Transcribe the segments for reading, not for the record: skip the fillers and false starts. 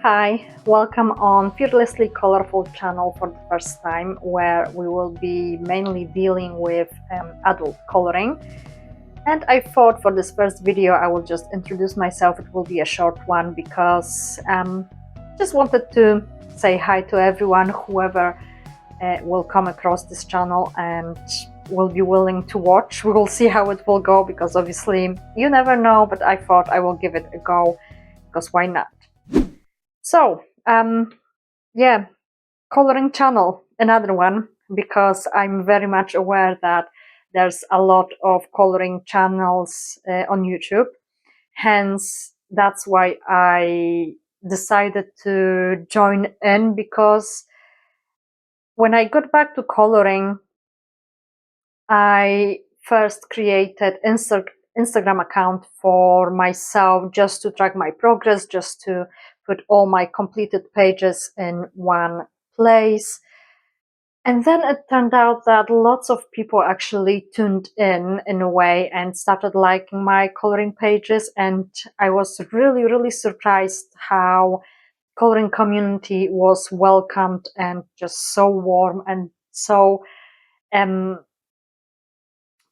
Hi, welcome on Fearlessly Colorful channel for the first time, where we will be mainly dealing with adult coloring. And I thought for this first video I will just introduce myself. It will be a short one because just wanted to say hi to everyone, whoever will come across this channel and will be willing to watch. We will see how it will go because obviously you never know, but I thought I will give it a go because why not? So, yeah, coloring channel, another one, because I'm very much aware that there's a lot of coloring channels on YouTube. Hence, that's why I decided to join in, because when I got back to coloring, I first created Instagram account for myself just to track my progress, just to put all my completed pages in one place. And then it turned out that lots of people actually tuned in a way and started liking my coloring pages. And I was really, really surprised how coloring community was welcomed and just so warm and so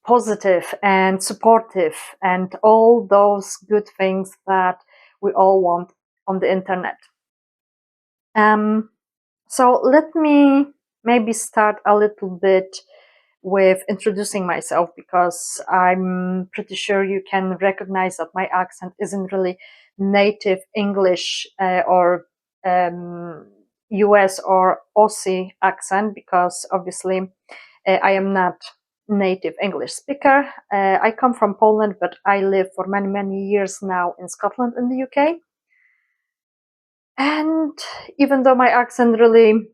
positive and supportive and all those good things that we all want on the internet. So let me maybe start a little bit with introducing myself, because I'm pretty sure you can recognize that my accent isn't really native English or US or Aussie accent, because obviously I am not native English speaker. I come from Poland, but I live for many, many years now in Scotland in the UK. And even though my accent really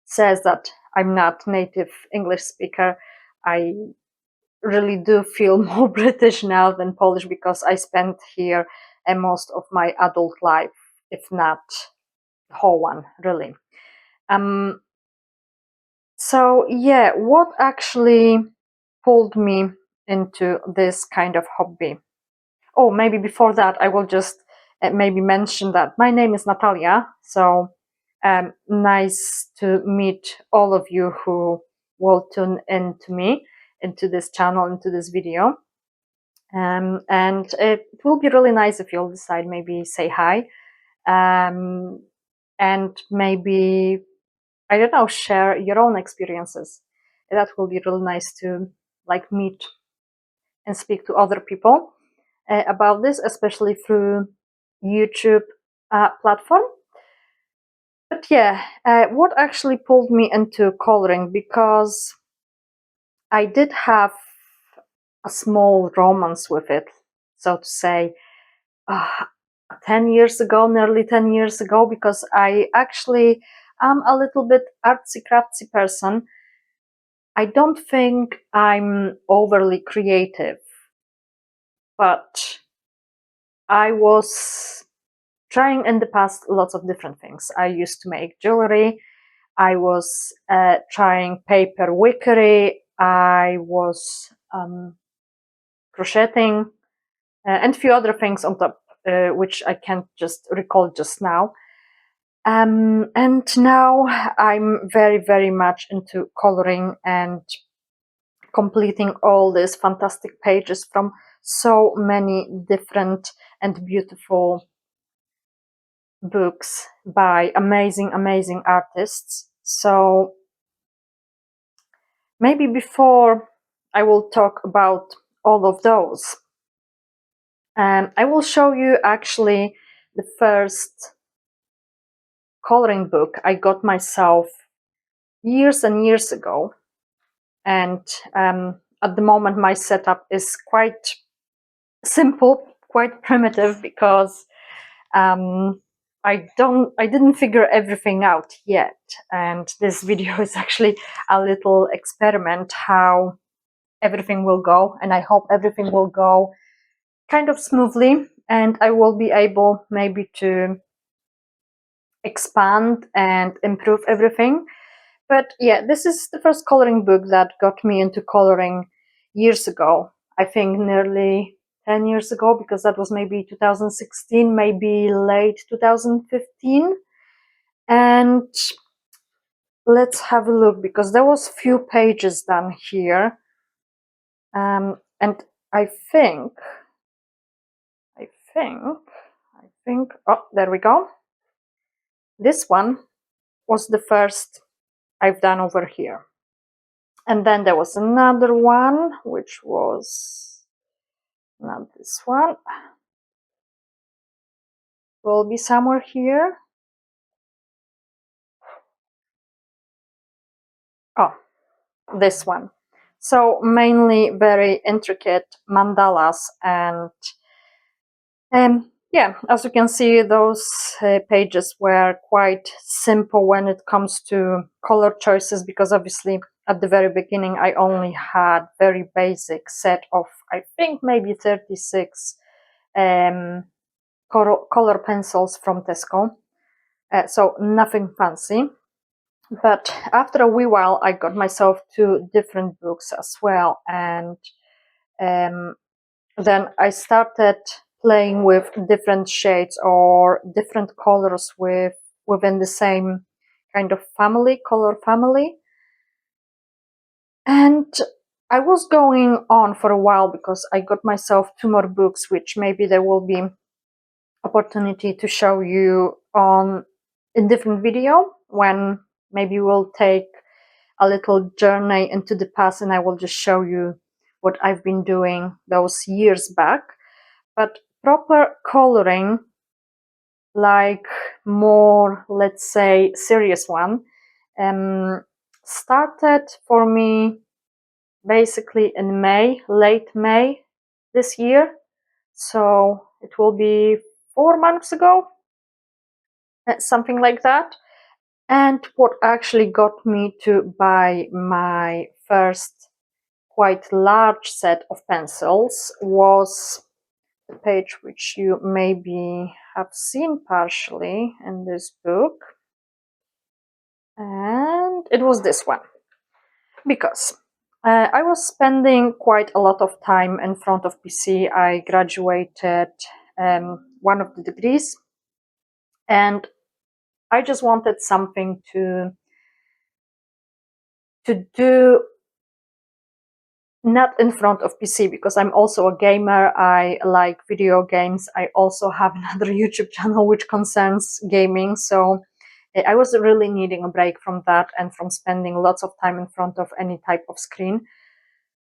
says that I'm not native English speaker, I really do feel more British now than Polish, because I spent here most of my adult life, if not the whole one, really. So yeah, what actually pulled me into this kind of hobby? Oh, maybe before that, I will just maybe mention that my name is Natalia. So nice to meet all of you who will tune into me, into this channel, into this video. And it will be really nice if you'll decide maybe say hi, and maybe, I don't know, share your own experiences. That will be really nice to like meet and speak to other people about this, especially through YouTube platform. But yeah, what actually pulled me into coloring? Because I did have a small romance with it, so to say, 10 years ago, nearly 10 years ago, because I actually am a little bit artsy craftsy person. I don't think I'm overly creative, but I was trying in the past lots of different things. I used to make jewelry. I was trying paper wickery. I was crocheting and a few other things on top, which I can't just recall just now. And now I'm very, very much into coloring and completing all these fantastic pages from so many different and beautiful books by amazing, amazing artists. So maybe before I will talk about all of those, I will show you actually the first coloring book I got myself years and years ago. And at the moment my setup is quite simple, quite primitive, because I didn't figure everything out yet, and this video is actually a little experiment how everything will go, and I hope everything will go kind of smoothly, and I will be able maybe to expand and improve everything. But yeah, this is the first coloring book that got me into coloring years ago. I think nearly 10 years ago, because that was maybe 2016, maybe late 2015. And let's have a look, because there was few pages done here. And I think, oh, there we go. This one was the first I've done over here. And then there was another one, which was not this one. Will be somewhere here. Oh, this one. So mainly very intricate mandalas, and yeah, as you can see, those pages were quite simple when it comes to color choices, because obviously at the very beginning I only had very basic set of, I think, maybe 36 color pencils from Tesco, so nothing fancy. But after a wee while I got myself 2 different books as well, and then I started playing with different shades or different colors within the same kind of family, color family. And I was going on for a while because I got myself 2 more books, which maybe there will be opportunity to show you on a different video, when maybe we'll take a little journey into the past and I will just show you what I've been doing those years back. But proper coloring, like more, let's say, serious one, started for me basically in May, late May this year. So it will be 4 months ago, something like that. And what actually got me to buy my first quite large set of pencils was the page which you maybe have seen partially in this book, and it was this one, because I was spending quite a lot of time in front of PC. I graduated one of the degrees, and I just wanted something to do not in front of PC, because I'm also a gamer. I like video games. I also have another YouTube channel which concerns gaming, so I was really needing a break from that and from spending lots of time in front of any type of screen.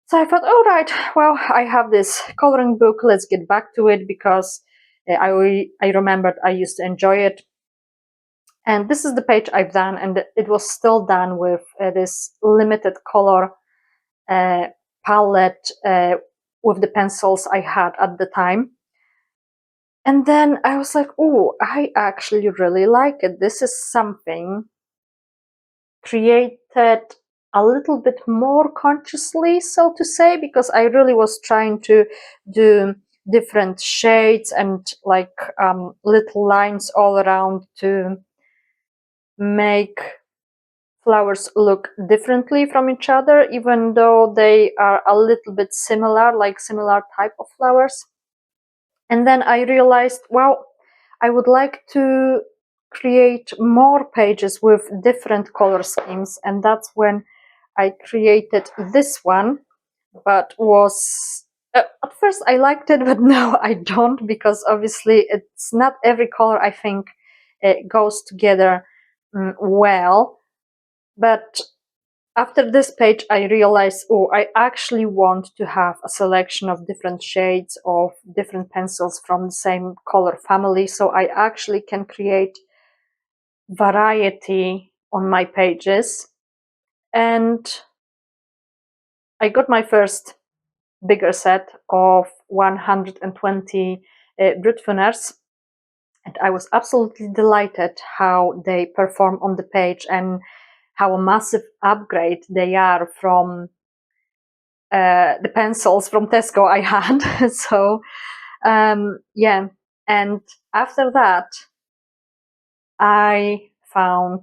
So I thought, all right, well, I have this coloring book, let's get back to it, because I remembered I used to enjoy it. And this is the page I've done, and it was still done with this limited color palette with the pencils I had at the time. And then I was like, oh, I actually really like it. This is something created a little bit more consciously, so to say, because I really was trying to do different shades and like little lines all around to make flowers look differently from each other, even though they are a little bit similar, like similar type of flowers. And then I realized, well, I would like to create more pages with different color schemes, and that's when I created this one. But was at first I liked it, but now I don't, because obviously it's not every color I think goes together well. But after this page I realized, oh, I actually want to have a selection of different shades of different pencils from the same color family, so I actually can create variety on my pages. And I got my first bigger set of 120 Brutfuners, and I was absolutely delighted how they perform on the page and how a massive upgrade they are from the pencils from Tesco I had. So yeah, and after that I found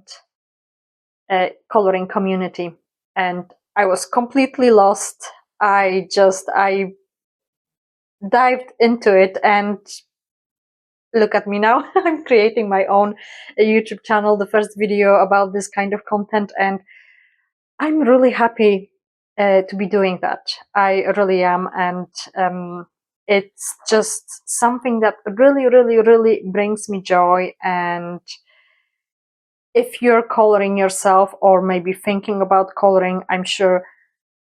a coloring community, and I was completely lost. I dived into it, and look at me now. I'm creating my own YouTube channel, the first video about this kind of content, and I'm really happy to be doing that. I really am, and it's just something that really brings me joy. And if you're coloring yourself, or maybe thinking about coloring, I'm sure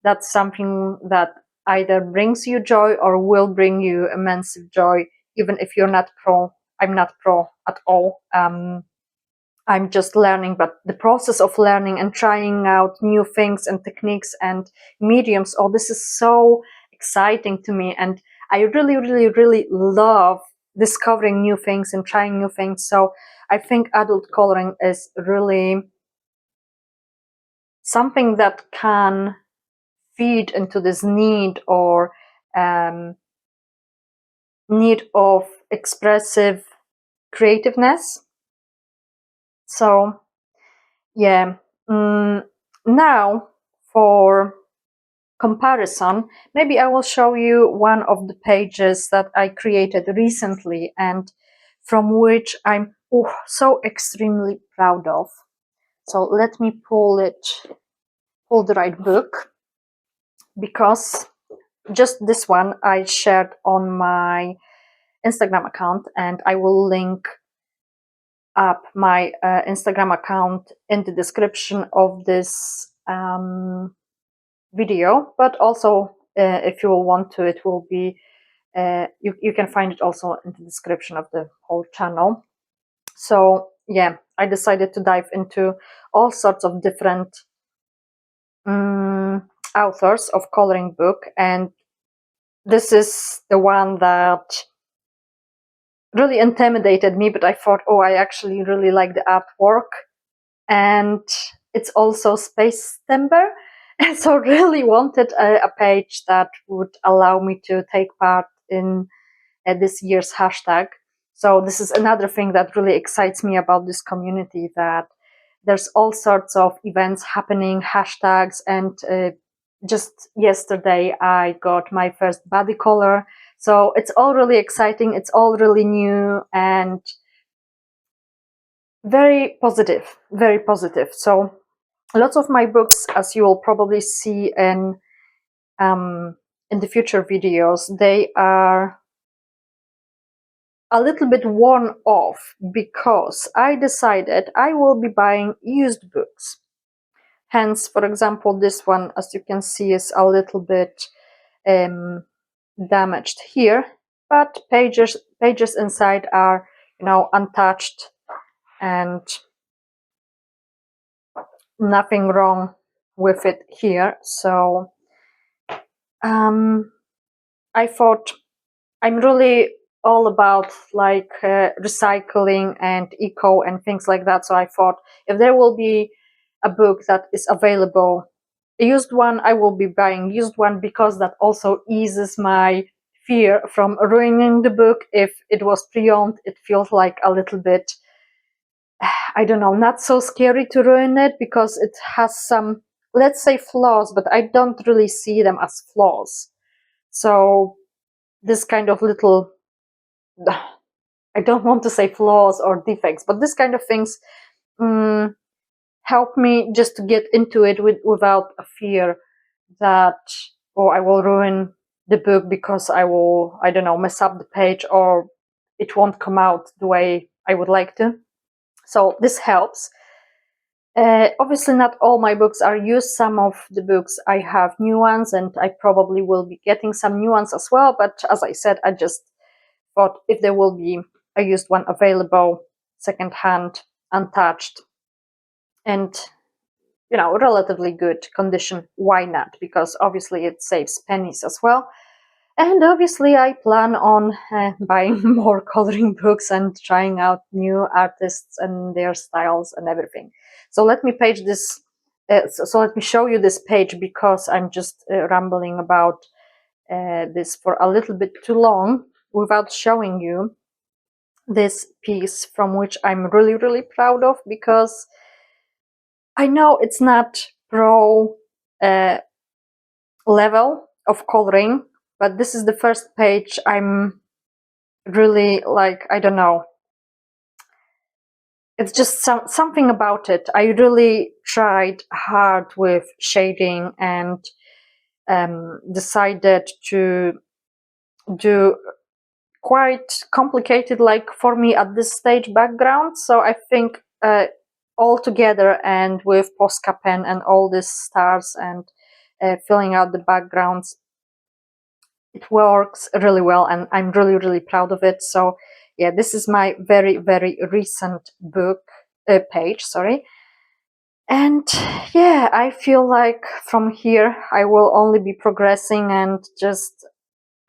that's something that either brings you joy or will bring you immense joy, even if you're not pro. I'm not pro at all. I'm just learning, but the process of learning and trying out new things and techniques and mediums, oh, this is so exciting to me. And I really love discovering new things and trying new things. So I think adult coloring is really something that can feed into this need, or need of expressive creativeness. So yeah, now for comparison, maybe I will show you one of the pages that I created recently and from which I'm so extremely proud of. So let me pull the right book, because just this one I shared on my Instagram account, and I will link up my Instagram account in the description of this video, but also if you will want to, it will be you can find it also in the description of the whole channel. So yeah, I decided to dive into all sorts of different authors of coloring book, and this is the one that really intimidated me, but I thought, oh, I actually really like the artwork, and it's also Space Timber. And so really wanted a page that would allow me to take part in this year's hashtag. So this is another thing that really excites me about this community, that there's all sorts of events happening, hashtags, and just yesterday I got my first body color. So it's all really exciting, it's all really new, and very positive, very positive. So lots of my books, as you will probably see in the future videos, they are a little bit worn off because I decided I will be buying used books. Hence, for example, this one, as you can see, is a little bit damaged here, but pages inside are, untouched, and nothing wrong with it here. So I thought, I'm really all about recycling and eco and things like that. So I thought, if there will be a book that is available, a used one, I will be buying used one, because that also eases my fear from ruining the book. If it was pre-owned, it feels like a little bit, I don't know, not so scary to ruin it, because it has some, let's say, flaws, but I don't really see them as flaws. So this kind of little, I don't want to say flaws or defects, but this kind of things help me just to get into it without a fear that, I will ruin the book because I will, I don't know, mess up the page, or it won't come out the way I would like to. So this helps. Obviously not all my books are used. Some of the books I have new ones, and I probably will be getting some new ones as well. But as I said, I just thought, if there will be a used one available, secondhand, untouched, and relatively good condition, why not? Because obviously it saves pennies as well. And obviously I plan on buying more coloring books and trying out new artists and their styles and everything. So let me page this. So let me show you this page, because I'm just rambling about this for a little bit too long without showing you this piece, from which I'm really proud of, because I know it's not pro level of coloring, but this is the first page I'm really like, I don't know, it's just something about it. I really tried hard with shading and decided to do quite complicated, like for me at this stage, background. So I think all together and with Posca pen and all these stars and filling out the backgrounds, it works really well, and I'm really, really proud of it. So yeah, this is my very, very recent book page, sorry. And yeah, I feel like from here I will only be progressing and just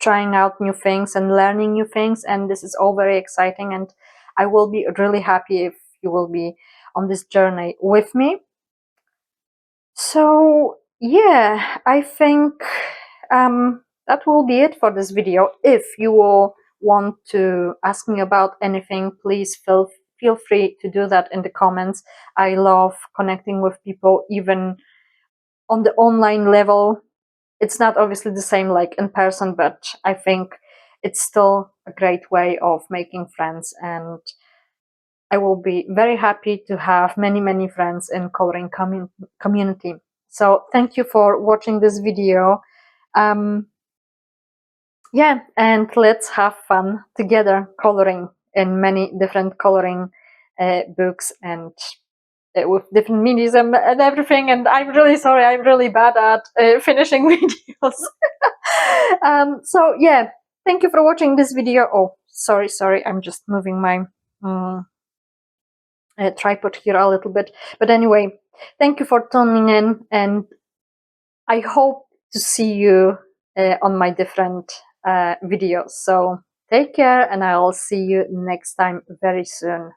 trying out new things and learning new things, and this is all very exciting, and I will be really happy if you will be on this journey with me. So yeah, I think that will be it for this video. If you will want to ask me about anything, please feel free to do that in the comments. I love connecting with people, even on the online level. It's not obviously the same like in person, but I think it's still a great way of making friends, and I will be very happy to have many, many friends in coloring community. So thank you for watching this video. Yeah, and let's have fun together coloring in many different coloring books and with different minis and everything. And I'm really sorry, I'm really bad at finishing videos. So yeah, thank you for watching this video. Oh, sorry, I'm just moving my tripod here a little bit. But anyway, thank you for tuning in, and I hope to see you on my different videos. So take care, and I'll see you next time very soon.